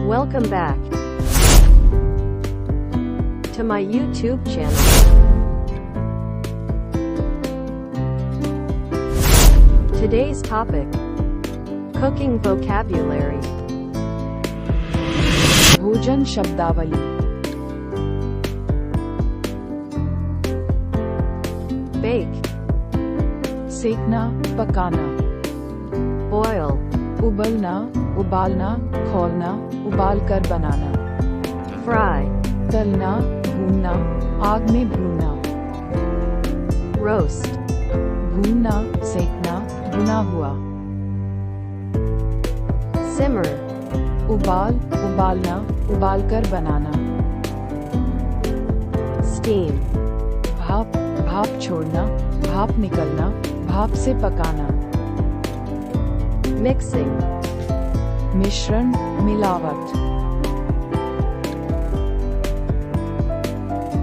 Welcome back to my YouTube channel. Today's topic: cooking vocabulary. भोजन शब्दावली। Bake, सेकना, पकाना। boil, उबलना, उबालना, खौलना, उबालकर बनाना। fry, तलना, भूनना, आग में भूनना। roast, भूनना, सेकना, भुना हुआ। simmer, उबालना, उबालकर बनाना। steam, भाप छोड़ना, भाप निकलना, भाप से पकाना। mixing, मिश्रण, मिलावट।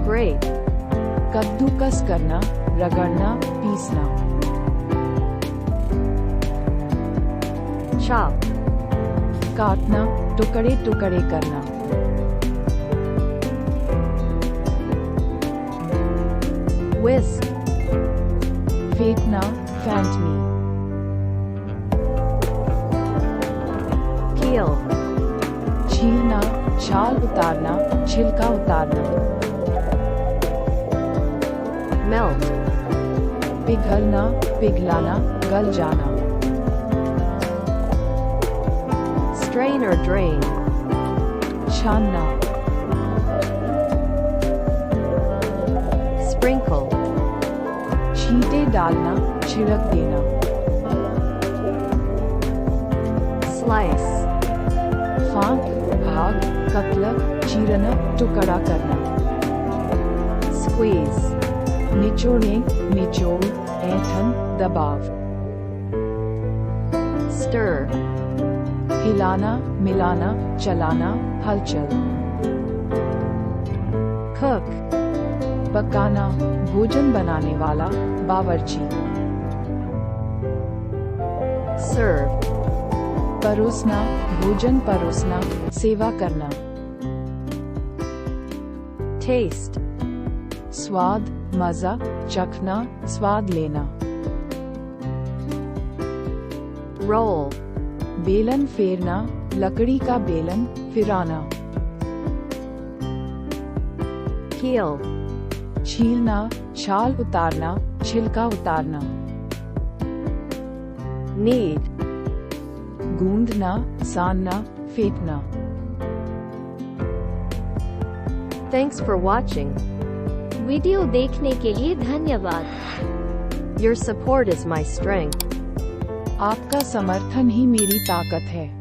grate, कद्दूकस करना, रगड़ना, पीसना। chop, काटना, टुकड़े टुकड़े करना। whisk, फेंटना, फैंटनी। peel, छीलना, छाल उतारना, छिलका उतारना। melt, पिघलना, पिघलाना, गल जाना। strain or drain, छानना। sprinkle, छींटे डालना, छिड़क देना। slice, फांक, भाग, कतला, चीरना, टुकड़ा करना। squeeze, निचोड़े, निचोड़, ऐंठन, दबाव। stir, हिलाना, मिलाना, चलाना, हलचल। cook, पकाना, भोजन बनाने वाला, बावर्ची। serve, परोसना, भोजन परोसना, सेवा करना। taste, स्वाद, मजा, चखना, स्वाद लेना। roll, बेलन फेरना, लकड़ी का बेलन, फिराना। peel, छीलना, छाल उतारना, छिलका उतारना। knead, गूंदना, सानना, फेंटना। Thanks for watching. वीडियो देखने के लिए धन्यवाद। Your support is my strength. आपका समर्थन ही मेरी ताकत है।